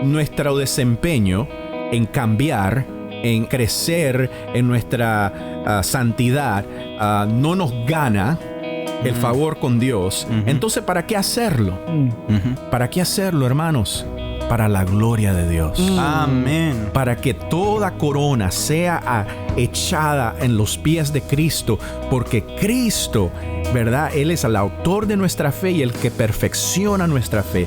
nuestro desempeño en cambiar, en crecer en nuestra santidad, no nos gana el favor con Dios, entonces ¿para qué hacerlo? ¿Para qué hacerlo, hermanos? Para la gloria de Dios. Amén. Para que toda corona sea echada en los pies de Cristo, porque Cristo, ¿verdad? Él es el autor de nuestra fe y el que perfecciona nuestra fe.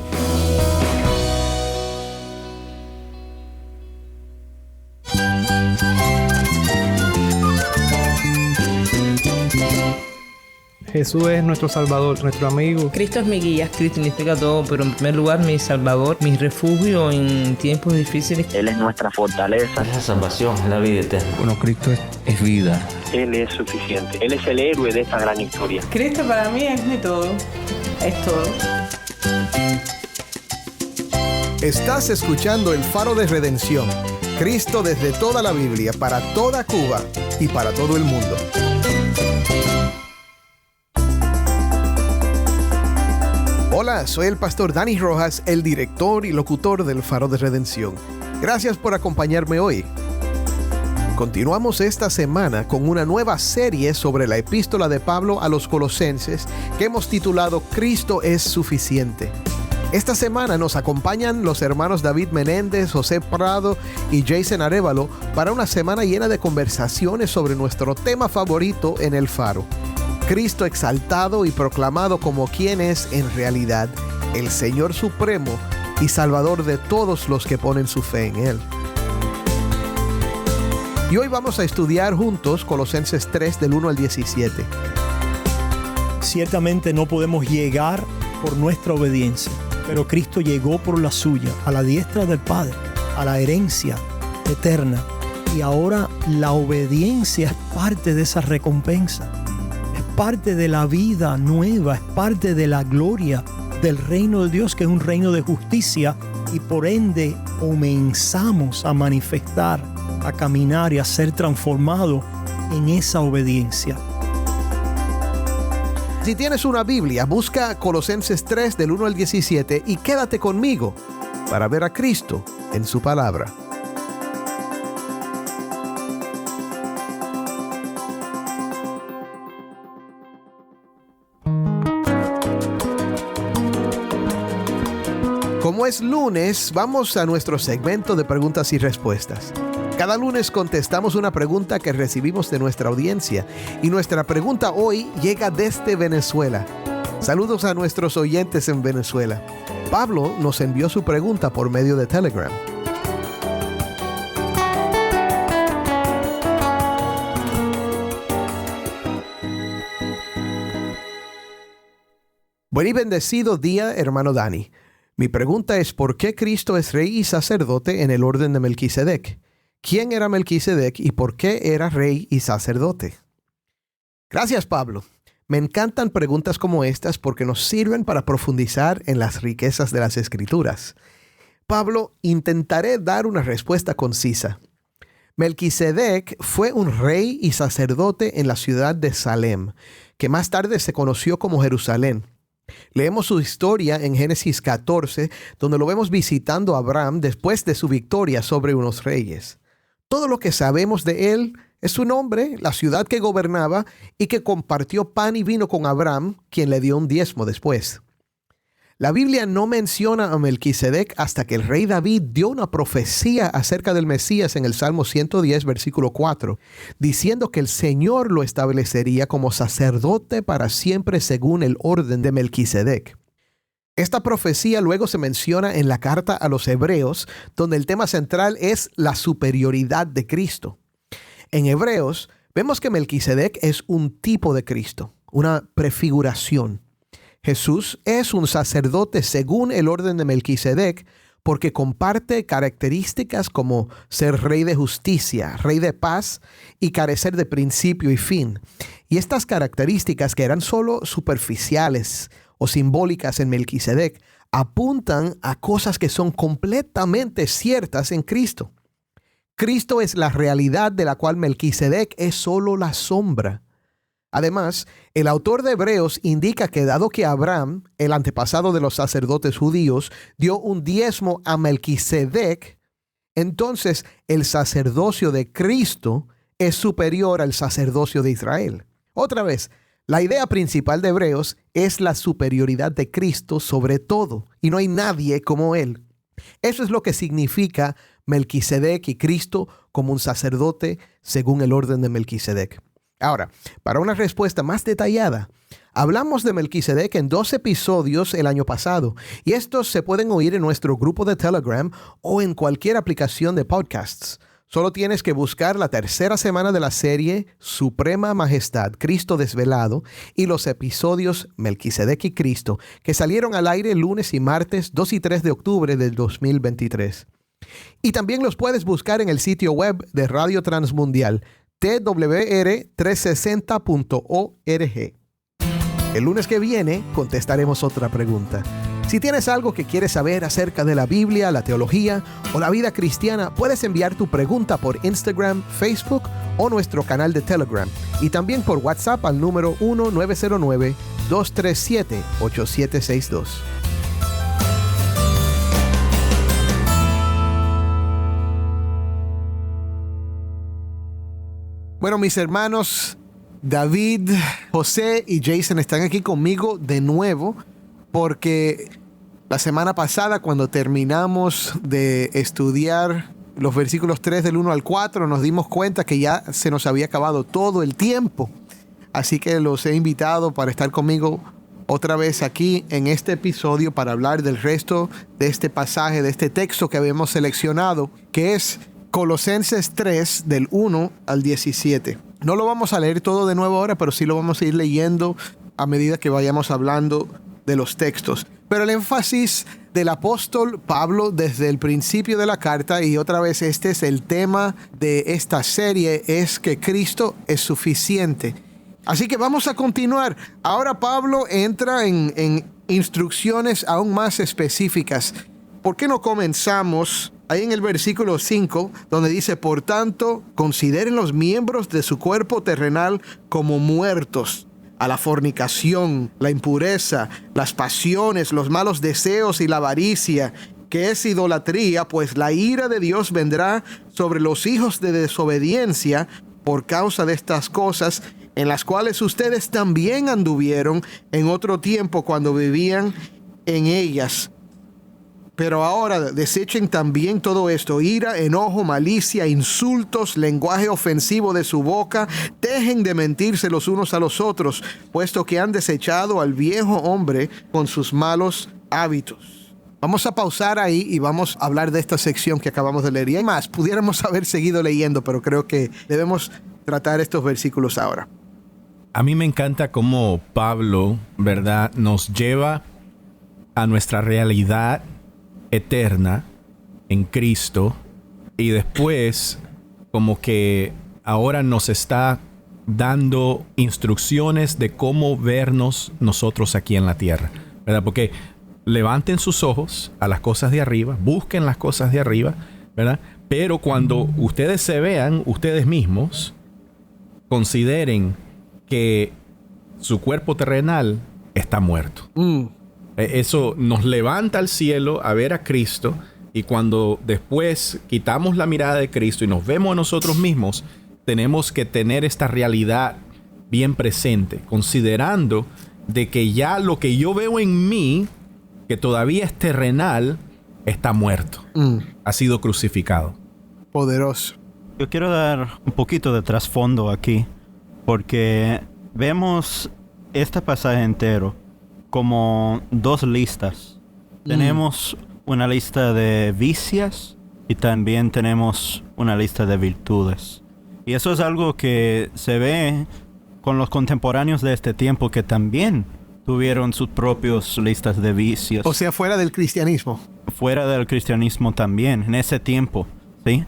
Jesús es nuestro Salvador, nuestro amigo. Cristo es mi guía. Cristo significa todo, pero en primer lugar mi Salvador, mi refugio en tiempos difíciles. Él es nuestra fortaleza. Es la salvación, es la vida eterna. Bueno, Cristo es vida. Él es suficiente. Él es el héroe de esta gran historia. Cristo para mí es mi todo. Es todo. Estás escuchando El Faro de Redención. Cristo desde toda la Biblia, para toda Cuba y para todo el mundo. Hola, soy el pastor Dani Rojas, el director y locutor del Faro de Redención. Gracias por acompañarme hoy. Continuamos esta semana con una nueva serie sobre la epístola de Pablo a los Colosenses que hemos titulado Cristo es suficiente. Esta semana nos acompañan los hermanos David Menéndez, José Prado y Jason Arévalo para una semana llena de conversaciones sobre nuestro tema favorito en el Faro. Cristo exaltado y proclamado como quien es en realidad, el Señor Supremo y Salvador de todos los que ponen su fe en Él. Y hoy vamos a estudiar juntos Colosenses 3 del 1 al 17. Ciertamente no podemos llegar por nuestra obediencia, pero Cristo llegó por la suya, a la diestra del Padre, a la herencia eterna. Y ahora la obediencia es parte de esa recompensa. Parte de la vida nueva, es parte de la gloria del reino de Dios, que es un reino de justicia, y por ende comenzamos a manifestar, a caminar y a ser transformados en esa obediencia. Si tienes una Biblia, busca Colosenses 3 del 1 al 17 y quédate conmigo para ver a Cristo en su palabra. Como es lunes, vamos a nuestro segmento de preguntas y respuestas. Cada lunes contestamos una pregunta que recibimos de nuestra audiencia y nuestra pregunta hoy llega desde Venezuela. Saludos a nuestros oyentes en Venezuela. Pablo nos envió su pregunta por medio de Telegram. Buen y bendecido día, hermano Dani. Mi pregunta es, ¿por qué Cristo es rey y sacerdote en el orden de Melquisedec? ¿Quién era Melquisedec y por qué era rey y sacerdote? Gracias, Pablo. Me encantan preguntas como estas porque nos sirven para profundizar en las riquezas de las Escrituras. Pablo, intentaré dar una respuesta concisa. Melquisedec fue un rey y sacerdote en la ciudad de Salem, que más tarde se conoció como Jerusalén. Leemos su historia en Génesis 14, donde lo vemos visitando a Abraham después de su victoria sobre unos reyes. Todo lo que sabemos de él es su nombre, la ciudad que gobernaba y que compartió pan y vino con Abraham, quien le dio un diezmo después. La Biblia no menciona a Melquisedec hasta que el rey David dio una profecía acerca del Mesías en el Salmo 110, versículo 4, diciendo que el Señor lo establecería como sacerdote para siempre según el orden de Melquisedec. Esta profecía luego se menciona en la carta a los Hebreos, donde el tema central es la superioridad de Cristo. En Hebreos vemos que Melquisedec es un tipo de Cristo, una prefiguración. Jesús es un sacerdote según el orden de Melquisedec porque comparte características como ser rey de justicia, rey de paz y carecer de principio y fin. Y estas características, que eran solo superficiales o simbólicas en Melquisedec, apuntan a cosas que son completamente ciertas en Cristo. Cristo es la realidad de la cual Melquisedec es solo la sombra. Además, el autor de Hebreos indica que dado que Abraham, el antepasado de los sacerdotes judíos, dio un diezmo a Melquisedec, entonces el sacerdocio de Cristo es superior al sacerdocio de Israel. Otra vez, la idea principal de Hebreos es la superioridad de Cristo sobre todo, y no hay nadie como Él. Eso es lo que significa Melquisedec y Cristo como un sacerdote según el orden de Melquisedec. Ahora, para una respuesta más detallada, hablamos de Melquisedec en 2 episodios el año pasado, y estos se pueden oír en nuestro grupo de Telegram o en cualquier aplicación de podcasts. Solo tienes que buscar la 3ª semana de la serie Suprema Majestad, Cristo Desvelado, y los episodios Melquisedec y Cristo, que salieron al aire lunes y martes 2 y 3 de octubre del 2023. Y también los puedes buscar en el sitio web de Radio Transmundial, twr360.org. El lunes que viene contestaremos otra pregunta. Si tienes algo que quieres saber acerca de la Biblia, la teología o la vida cristiana, puedes enviar tu pregunta por Instagram, Facebook o nuestro canal de Telegram, y también por WhatsApp al número 1-909-237-8762. Bueno, mis hermanos David, José y Jason están aquí conmigo de nuevo porque la semana pasada, cuando terminamos de estudiar los versículos 3 del 1 al 4, nos dimos cuenta que ya se nos había acabado todo el tiempo. Así que los he invitado para estar conmigo otra vez aquí en este episodio para hablar del resto de este pasaje, de este texto que habíamos seleccionado, que es Colosenses 3 del 1 al 17. No lo vamos a leer todo de nuevo ahora, pero sí lo vamos a ir leyendo a medida que vayamos hablando de los textos. Pero el énfasis del apóstol Pablo desde el principio de la carta, y otra vez este es el tema de esta serie, es que Cristo es suficiente. Así que vamos a continuar. Ahora Pablo entra en instrucciones aún más específicas. ¿Por qué no comenzamos ahí en el versículo 5, donde dice: por tanto, consideren los miembros de su cuerpo terrenal como muertos a la fornicación, la impureza, las pasiones, los malos deseos y la avaricia, que es idolatría, pues la ira de Dios vendrá sobre los hijos de desobediencia por causa de estas cosas, en las cuales ustedes también anduvieron en otro tiempo cuando vivían en ellas. Pero ahora desechen también todo esto: ira, enojo, malicia, insultos, lenguaje ofensivo de su boca. Dejen de mentirse los unos a los otros, puesto que han desechado al viejo hombre con sus malos hábitos. Vamos a pausar ahí y vamos a hablar de esta sección que acabamos de leer. Y hay más, pudiéramos haber seguido leyendo, pero creo que debemos tratar estos versículos ahora. A mí me encanta cómo Pablo, ¿verdad?, nos lleva a nuestra realidad eterna en Cristo, y después como que ahora nos está dando instrucciones de cómo vernos nosotros aquí en la tierra, ¿verdad? Porque levanten sus ojos a las cosas de arriba, busquen las cosas de arriba, ¿verdad? Pero cuando ustedes se vean ustedes mismos, consideren que su cuerpo terrenal está muerto. Eso nos levanta al cielo a ver a Cristo, y cuando después quitamos la mirada de Cristo y nos vemos a nosotros mismos, tenemos que tener esta realidad bien presente, considerando de que ya lo que yo veo en mí, que todavía es terrenal, está muerto. Ha sido crucificado. Poderoso. Yo quiero dar un poquito de trasfondo aquí, porque vemos este pasaje entero como dos listas. Tenemos una lista de vicios y también tenemos una lista de virtudes. Y eso es algo que se ve con los contemporáneos de este tiempo, que también tuvieron sus propias listas de vicios. O sea, fuera del cristianismo. Fuera del cristianismo también, en ese tiempo, ¿sí?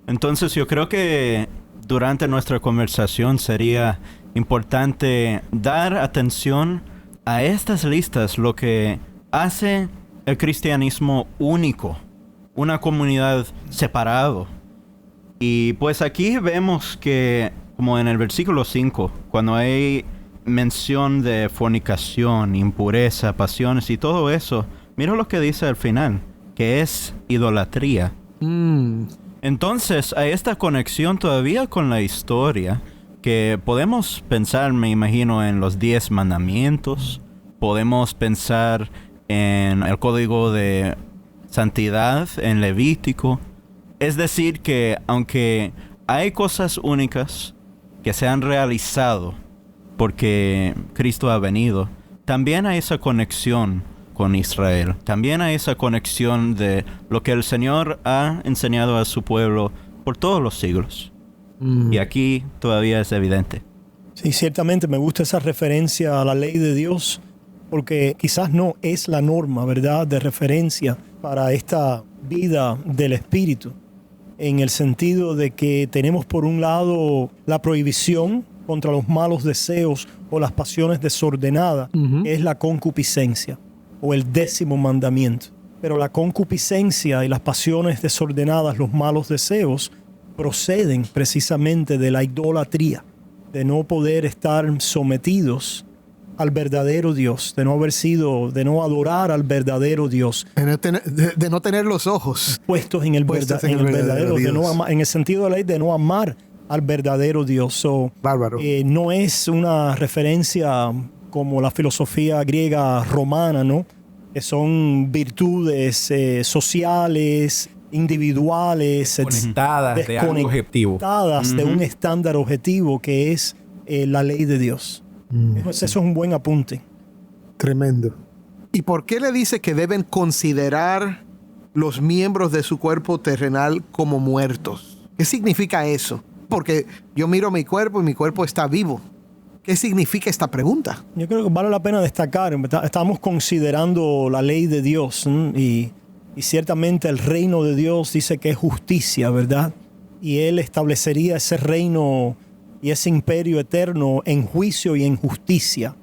Entonces yo creo que durante nuestra conversación sería importante dar atención a estas listas, lo que hace el cristianismo único, una comunidad separado. Y pues aquí vemos que como en el versículo 5, cuando hay mención de fornicación, impureza, pasiones y todo eso, mira lo que dice al final, que es idolatría. Entonces, hay esta conexión todavía con la historia, que podemos pensar, me imagino, en los 10 mandamientos, podemos pensar en el código de santidad en Levítico. Es decir, que aunque hay cosas únicas que se han realizado porque Cristo ha venido, también hay esa conexión con Israel. También hay esa conexión de lo que el Señor ha enseñado a su pueblo por todos los siglos. Y aquí todavía es evidente. Sí, ciertamente me gusta esa referencia a la ley de Dios, porque quizás no es la norma, ¿verdad?, de referencia para esta vida del Espíritu, en el sentido de que tenemos por un lado la prohibición contra los malos deseos o las pasiones desordenadas, que es la concupiscencia o el 10º mandamiento. Pero la concupiscencia y las pasiones desordenadas, los malos deseos, proceden precisamente de la idolatría, de no poder estar sometidos al verdadero Dios, de no adorar al verdadero Dios. De no tener los ojos puestos en el verdadero Dios. En el sentido de la ley, de no amar al verdadero Dios. Bárbaro. No es una referencia como la filosofía griega romana, ¿no?, que son virtudes sociales, individuales, conectadas de algo objetivo, de un estándar objetivo que es la ley de Dios. Eso es un buen apunte. Tremendo. ¿Y por qué le dice que deben considerar los miembros de su cuerpo terrenal como muertos? ¿Qué significa eso? Porque yo miro mi cuerpo y mi cuerpo está vivo. ¿Qué significa esta pregunta? Yo creo que vale la pena destacar, estamos considerando la ley de Dios, y ciertamente el reino de Dios dice que es justicia, ¿verdad? Y Él establecería ese reino y ese imperio eterno en juicio y en justicia.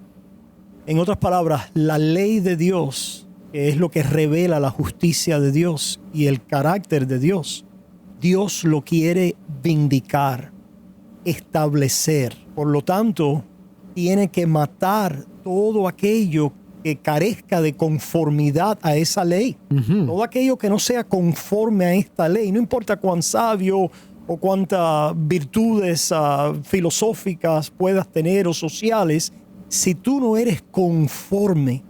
En otras palabras, la ley de Dios, que es lo que revela la justicia de Dios y el carácter de Dios, Dios lo quiere vindicar, establecer. Por lo tanto, tiene que matar todo aquello que carezca de conformidad a esa ley. Todo aquello que no sea conforme a esta ley, no importa cuán sabio o cuántas virtudes filosóficas puedas tener o sociales, si tú no eres conforme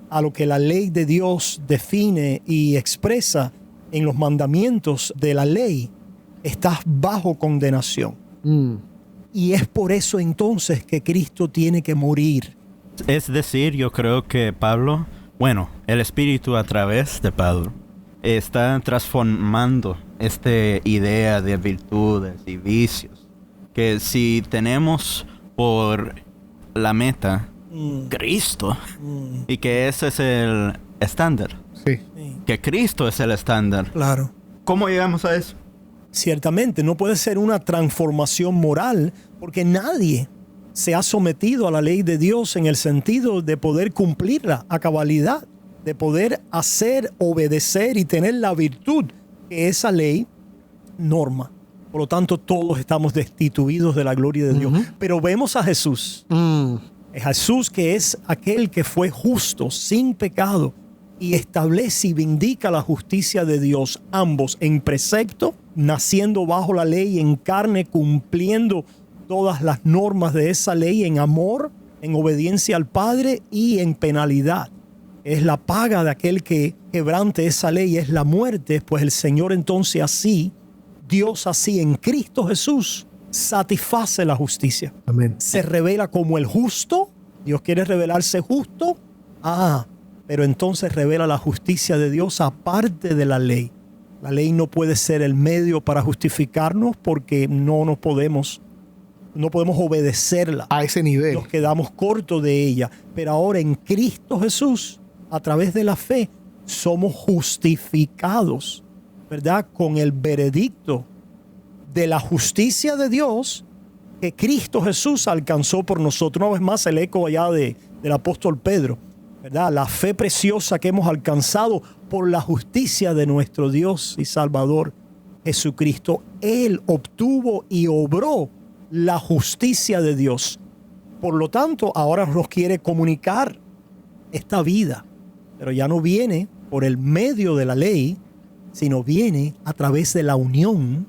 a lo que la ley de Dios define y expresa en los mandamientos de la ley, estás bajo condenación. Y es por eso entonces que Cristo tiene que morir. Es decir, yo creo que Pablo, el Espíritu a través de Pablo, está transformando esta idea de virtudes y vicios. Que si tenemos por la meta Cristo, y que ese es el estándar. Sí. Que Cristo es el estándar. Claro. ¿Cómo llegamos a eso? Ciertamente, no puede ser una transformación moral porque nadie se ha sometido a la ley de Dios en el sentido de poder cumplirla a cabalidad, de poder hacer, obedecer y tener la virtud que esa ley norma. Por lo tanto, todos estamos destituidos de la gloria de Dios. Pero vemos a Jesús. Jesús, que es aquel que fue justo, sin pecado, y establece y vindica la justicia de Dios, ambos en precepto, naciendo bajo la ley, en carne, cumpliendo todas las normas de esa ley, en amor, en obediencia al Padre y en penalidad. Es la paga de aquel que quebrante esa ley, es la muerte. Pues el Señor entonces así, Dios así en Cristo Jesús, satisface la justicia. Amén. Se revela como el justo. Dios quiere revelarse justo. Pero entonces revela la justicia de Dios aparte de la ley. La ley no puede ser el medio para justificarnos porque no podemos obedecerla. A ese nivel. Nos quedamos cortos de ella. Pero ahora en Cristo Jesús, a través de la fe, somos justificados, ¿verdad? Con el veredicto de la justicia de Dios que Cristo Jesús alcanzó por nosotros. Una vez más el eco allá del apóstol Pedro, ¿verdad? La fe preciosa que hemos alcanzado por la justicia de nuestro Dios y Salvador Jesucristo. Él obtuvo y obró la justicia de Dios. Por lo tanto, ahora nos quiere comunicar esta vida, pero ya no viene por el medio de la ley, sino viene a través de la unión,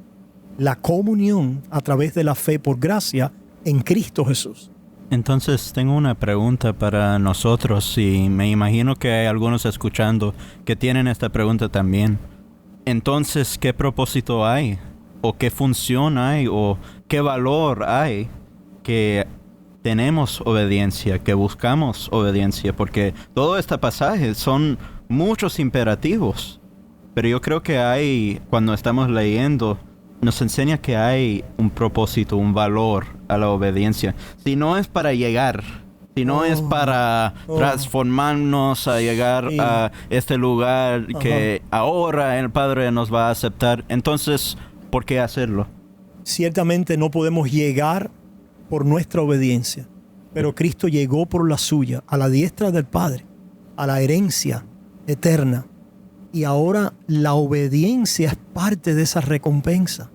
la comunión, a través de la fe por gracia en Cristo Jesús. Entonces tengo una pregunta para nosotros y me imagino que hay algunos escuchando que tienen esta pregunta también. Entonces, ¿qué propósito hay? ¿O qué función hay? ¿O qué valor hay que tenemos obediencia, que buscamos obediencia? Porque todo este pasaje son muchos imperativos. Pero yo creo que hay, cuando estamos leyendo, nos enseña que hay un propósito, un valor a la obediencia. Si no es para llegar, si no es para transformarnos a llegar a este lugar que ahora el Padre nos va a aceptar, entonces, ¿por qué hacerlo? Ciertamente no podemos llegar por nuestra obediencia, pero Cristo llegó por la suya, a la diestra del Padre, a la herencia eterna. Y ahora la obediencia es parte de esa recompensa.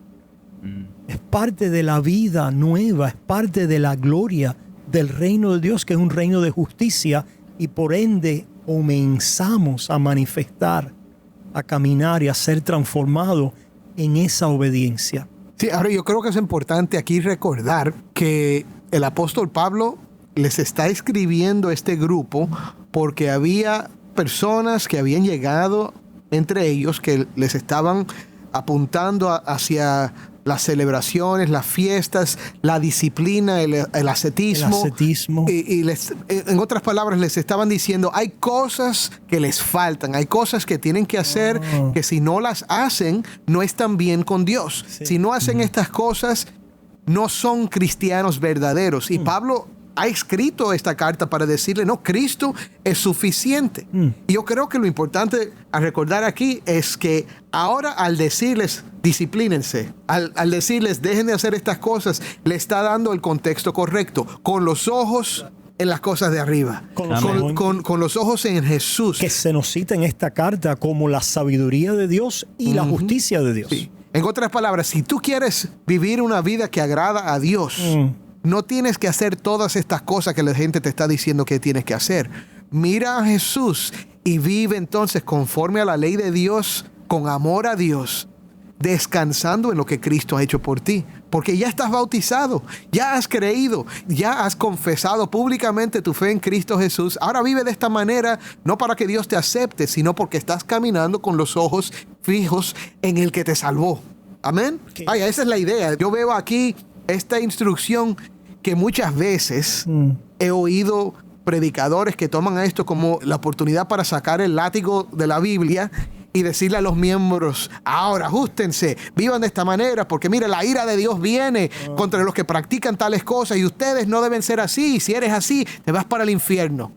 Es parte de la vida nueva, es parte de la gloria del reino de Dios, que es un reino de justicia, y por ende comenzamos a manifestar, a caminar y a ser transformados en esa obediencia. Sí, ahora yo creo que es importante aquí recordar que el apóstol Pablo les está escribiendo a este grupo porque había personas que habían llegado entre ellos que les estaban apuntando hacia las celebraciones, las fiestas, la disciplina, el ascetismo. Y en otras palabras, les estaban diciendo, hay cosas que les faltan, hay cosas que tienen que hacer que si no las hacen, no están bien con Dios. Sí. Si no hacen estas cosas, no son cristianos verdaderos. Y Pablo ha escrito esta carta para decirle, no, Cristo es suficiente. Y yo creo que lo importante a recordar aquí es que ahora al decirles, disciplínense, al decirles, dejen de hacer estas cosas, le está dando el contexto correcto, con los ojos en las cosas de arriba, con los ojos en Jesús. Que se nos cita en esta carta como la sabiduría de Dios y la justicia de Dios. Sí. En otras palabras, si tú quieres vivir una vida que agrada a Dios, no tienes que hacer todas estas cosas que la gente te está diciendo que tienes que hacer. Mira a Jesús y vive entonces conforme a la ley de Dios, con amor a Dios, descansando en lo que Cristo ha hecho por ti. Porque ya estás bautizado, ya has creído, ya has confesado públicamente tu fe en Cristo Jesús. Ahora vive de esta manera, no para que Dios te acepte, sino porque estás caminando con los ojos fijos en el que te salvó. Amén. Ay, esa es la idea. Yo veo aquí esta instrucción que muchas veces he oído predicadores que toman a esto como la oportunidad para sacar el látigo de la Biblia y decirle a los miembros, ahora ajustense, vivan de esta manera, porque mire, la ira de Dios viene contra los que practican tales cosas y ustedes no deben ser así. Si eres así, te vas para el infierno.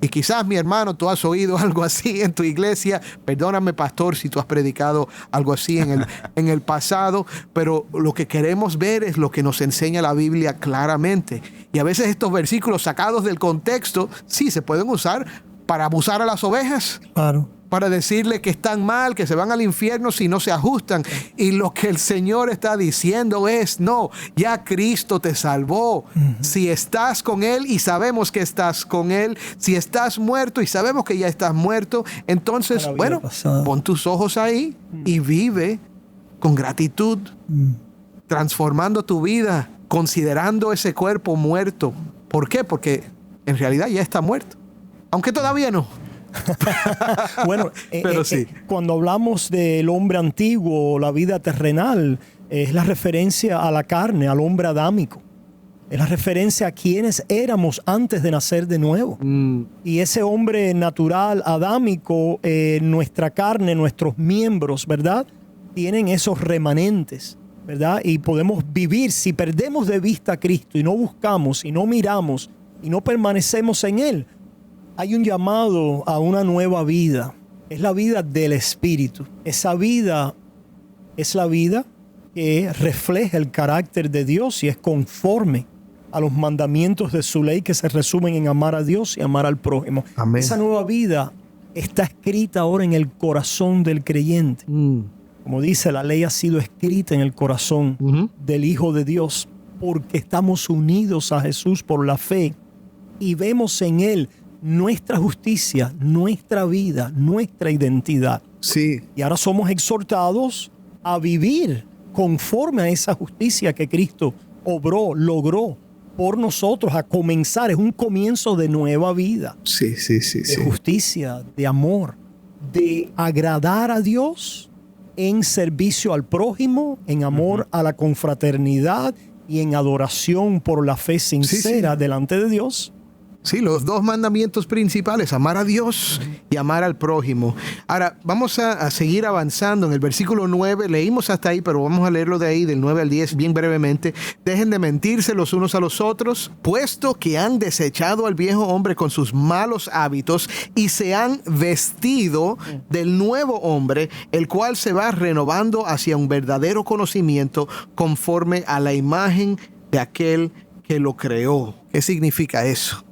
Y quizás, mi hermano, tú has oído algo así en tu iglesia. Perdóname, pastor, si tú has predicado algo así en el pasado, pero lo que queremos ver es lo que nos enseña la Biblia claramente. Y a veces estos versículos sacados del contexto, sí, se pueden usar para abusar a las ovejas. Claro. Para decirle que están mal, que se van al infierno si no se ajustan. Y lo que el Señor está diciendo es, no, ya Cristo te salvó. Si estás con Él y sabemos que estás con Él, si estás muerto y sabemos que ya estás muerto, entonces, bueno, pon tus ojos ahí y vive con gratitud, transformando tu vida, considerando ese cuerpo muerto. ¿Por qué? Porque en realidad ya está muerto, aunque todavía no. Bueno, pero sí. Cuando hablamos del hombre antiguo, la vida terrenal, es la referencia a la carne, al hombre adámico. Es la referencia a quienes éramos antes de nacer de nuevo. Y ese hombre natural, adámico, nuestra carne, nuestros miembros, ¿verdad? Tienen esos remanentes, ¿verdad? Y podemos vivir, si perdemos de vista a Cristo y no buscamos, y no miramos, y no permanecemos en Él, hay un llamado a una nueva vida. Es la vida del Espíritu. Esa vida es la vida que refleja el carácter de Dios y es conforme a los mandamientos de su ley, que se resumen en amar a Dios y amar al prójimo. Amén. Esa nueva vida está escrita ahora en el corazón del creyente. Como dice, la ley ha sido escrita en el corazón del Hijo de Dios. porque estamos unidos a Jesús por la fe y vemos en Él nuestra justicia, nuestra vida, nuestra identidad. Sí. Y ahora somos exhortados a vivir conforme a esa justicia que Cristo obró, logró por nosotros, a comenzar. Es un comienzo de nueva vida. Sí. De justicia, de amor, de agradar a Dios en servicio al prójimo, en amor a la confraternidad y en adoración por la fe sincera delante de Dios. Sí, los dos mandamientos principales, amar a Dios y amar al prójimo. Ahora, vamos a seguir avanzando. En el versículo 9, leímos hasta ahí, pero vamos a leerlo de ahí, del 9 al 10, bien brevemente. Dejen de mentirse los unos a los otros, puesto que han desechado al viejo hombre con sus malos hábitos y se han vestido del nuevo hombre, el cual se va renovando hacia un verdadero conocimiento conforme a la imagen de aquel que lo creó. ¿Qué significa eso?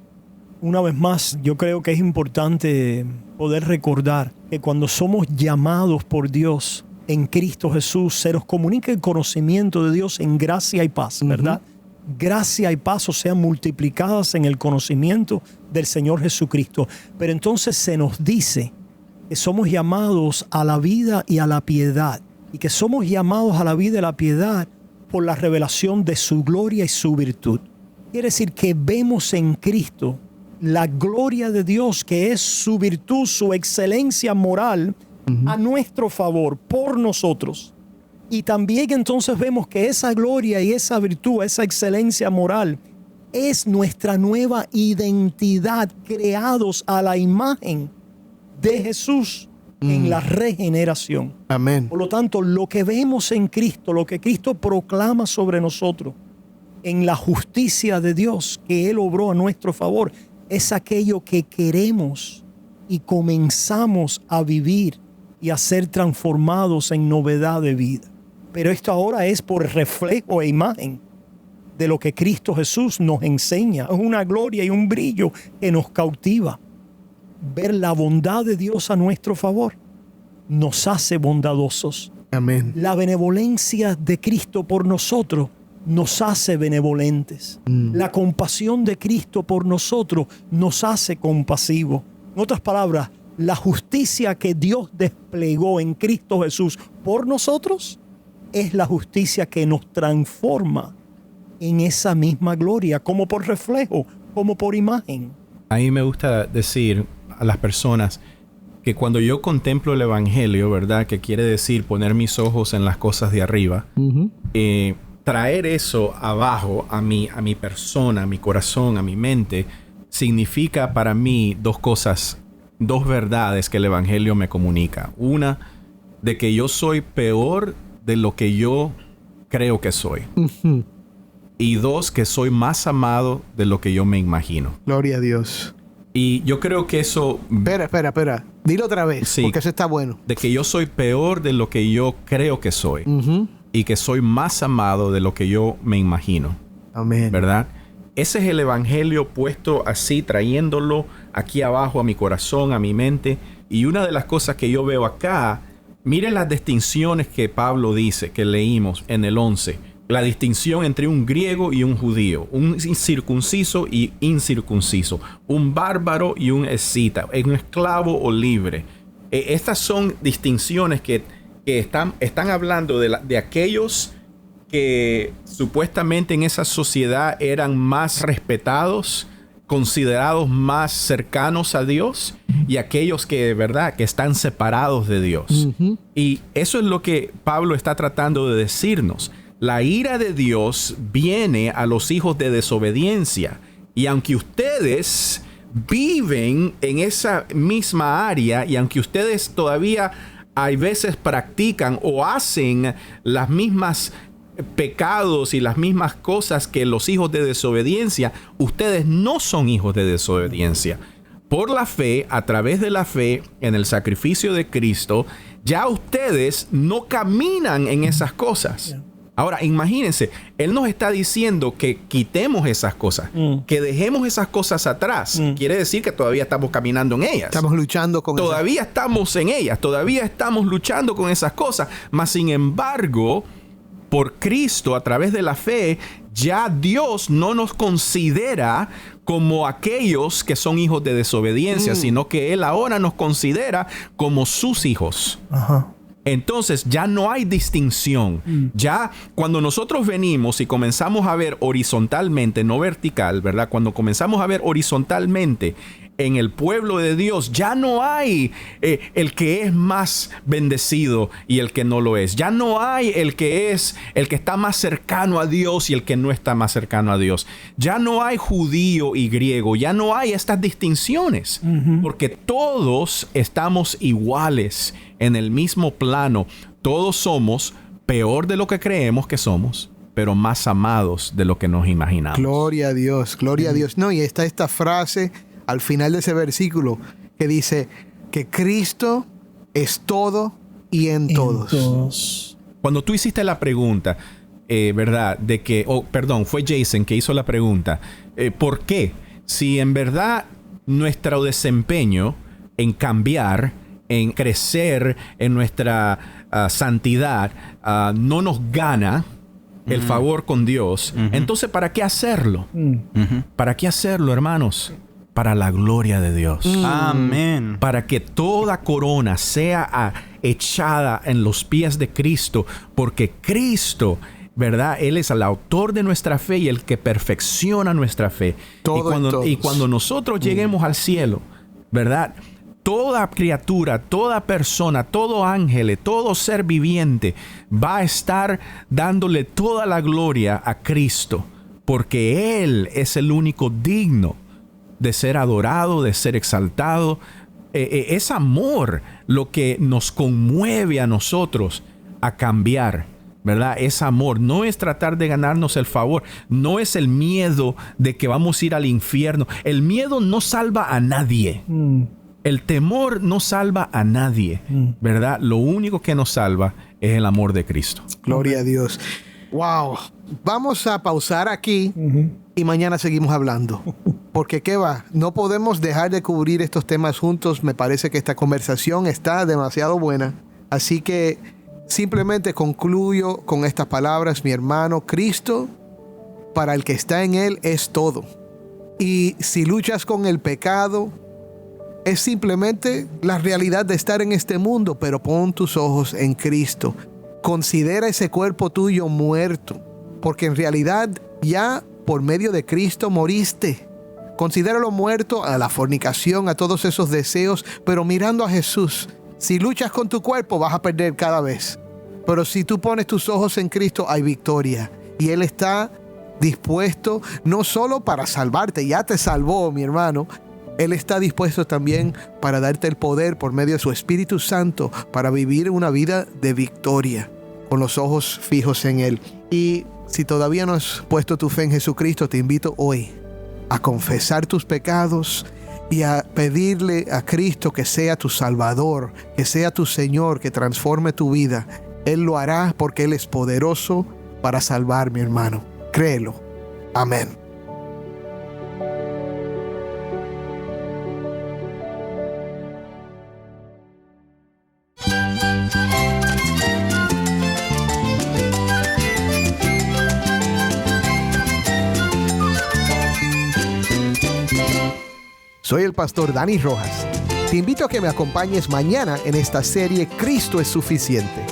Una vez más, yo creo que es importante poder recordar que cuando somos llamados por Dios en Cristo Jesús, se nos comunica el conocimiento de Dios en gracia y paz, ¿verdad? Gracia y paz sean multiplicadas en el conocimiento del Señor Jesucristo. Pero entonces se nos dice que somos llamados a la vida y a la piedad, y que somos llamados a la vida y a la piedad por la revelación de su gloria y su virtud. Quiere decir que vemos en Cristo la gloria de Dios, que es su virtud, su excelencia moral, a nuestro favor, por nosotros. Y también entonces vemos que esa gloria y esa virtud, esa excelencia moral, es nuestra nueva identidad, creados a la imagen de Jesús en la regeneración. Amén. Por lo tanto, lo que vemos en Cristo, lo que Cristo proclama sobre nosotros, en la justicia de Dios que Él obró a nuestro favor, es aquello que queremos y comenzamos a vivir y a ser transformados en novedad de vida. Pero esto ahora es por reflejo e imagen de lo que Cristo Jesús nos enseña. Es una gloria y un brillo que nos cautiva. Ver la bondad de Dios a nuestro favor nos hace bondadosos. Amén. La benevolencia de Cristo por nosotros nos hace benevolentes. La compasión de Cristo por nosotros nos hace compasivos. En otras palabras, la justicia que Dios desplegó en Cristo Jesús por nosotros es la justicia que nos transforma en esa misma gloria, como por reflejo, como por imagen. A mí me gusta decir a las personas que cuando yo contemplo el Evangelio, ¿verdad? Que quiere decir poner mis ojos en las cosas de arriba, traer eso abajo a mi persona, a mi corazón, a mi mente, significa para mí dos cosas, dos verdades que el Evangelio me comunica. Una, de que yo soy peor de lo que yo creo que soy. Y dos, que soy más amado de lo que yo me imagino. Gloria a Dios. Y yo creo que eso... Espera. Dilo otra vez, sí, porque eso está bueno. De que yo soy peor de lo que yo creo que soy. Y que soy más amado de lo que yo me imagino. Amén. ¿Verdad? Ese es el Evangelio puesto así, trayéndolo aquí abajo a mi corazón, a mi mente. Y una de las cosas que yo veo acá, miren las distinciones que Pablo dice, que leímos en el 11. La distinción entre un griego y un judío, un circunciso y incircunciso, un bárbaro y un escita, un esclavo o libre. Estas son distinciones que están hablando de aquellos que supuestamente en esa sociedad eran más respetados, considerados más cercanos a Dios, y aquellos que de verdad que están separados de Dios. Y eso es lo que Pablo está tratando de decirnos. La ira de Dios viene a los hijos de desobediencia. Y aunque ustedes viven en esa misma área, y aunque ustedes todavía hay veces practican o hacen las mismas pecados y las mismas cosas que los hijos de desobediencia, ustedes no son hijos de desobediencia. Por la fe, a través de la fe en el sacrificio de Cristo, ya ustedes no caminan en esas cosas. Ahora, imagínense, Él nos está diciendo que quitemos esas cosas, que dejemos esas cosas atrás. Quiere decir que todavía estamos caminando en ellas. Estamos luchando con Todavía estamos en ellas, todavía estamos luchando con esas cosas. Mas, sin embargo, por Cristo, a través de la fe, ya Dios no nos considera como aquellos que son hijos de desobediencia, sino que Él ahora nos considera como sus hijos. Ajá. Entonces ya no hay distinción. Ya cuando nosotros venimos y comenzamos a ver horizontalmente, no vertical, ¿verdad? Cuando comenzamos a ver horizontalmente en el pueblo de Dios, ya no hay el que es más bendecido y el que no lo es. Ya no hay el que está más cercano a Dios y el que no está más cercano a Dios. Ya no hay judío y griego. Ya no hay estas distinciones. Porque todos estamos iguales en el mismo plano. Todos somos peor de lo que creemos que somos, pero más amados de lo que nos imaginamos. Gloria a Dios, gloria a Dios. No, y está esta frase al final de ese versículo que dice que Cristo es todo y en todos. Cuando tú hiciste la pregunta, ¿verdad? De que, fue Jason que hizo la pregunta. ¿Por qué? Si en verdad nuestro desempeño en cambiar, en crecer en nuestra santidad, no nos gana el favor con Dios, entonces ¿para qué hacerlo? ¿Para qué hacerlo, hermanos? Para la gloria de Dios. Amén. Para que toda corona sea echada en los pies de Cristo, porque Cristo, ¿verdad? Él es el autor de nuestra fe y el que perfecciona nuestra fe. Y cuando nosotros lleguemos al cielo, ¿verdad? Toda criatura, toda persona, todo ángel, todo ser viviente va a estar dándole toda la gloria a Cristo, porque Él es el único digno de ser adorado, de ser exaltado. Es amor lo que nos conmueve a nosotros a cambiar, ¿verdad? Es amor, no es tratar de ganarnos el favor, no es el miedo de que vamos a ir al infierno. El miedo no salva a nadie. El temor no salva a nadie, ¿verdad? Lo único que nos salva es el amor de Cristo. Gloria a Dios. Wow. Vamos a pausar aquí y mañana seguimos hablando. Porque ¿qué va? No podemos dejar de cubrir estos temas juntos. Me parece que esta conversación está demasiado buena. Así que simplemente concluyo con estas palabras, mi hermano. Cristo, para el que está en Él, es todo. Y si luchas con el pecado, es simplemente la realidad de estar en este mundo, pero pon tus ojos en Cristo. Considera ese cuerpo tuyo muerto, porque en realidad ya por medio de Cristo moriste. Considéralo muerto a la fornicación, a todos esos deseos, pero mirando a Jesús. Si luchas con tu cuerpo, vas a perder cada vez. Pero si tú pones tus ojos en Cristo, hay victoria. Y Él está dispuesto no solo para salvarte, ya te salvó, mi hermano. Él está dispuesto también para darte el poder por medio de su Espíritu Santo para vivir una vida de victoria con los ojos fijos en Él. Y si todavía no has puesto tu fe en Jesucristo, te invito hoy a confesar tus pecados y a pedirle a Cristo que sea tu Salvador, que sea tu Señor, que transforme tu vida. Él lo hará porque Él es poderoso para salvar, mi hermano. Créelo. Amén. Soy el pastor Dani Rojas. Te invito a que me acompañes mañana en esta serie Cristo es suficiente.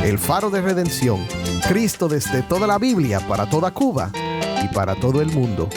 El faro de redención. Cristo desde toda la Biblia, para toda Cuba y para todo el mundo.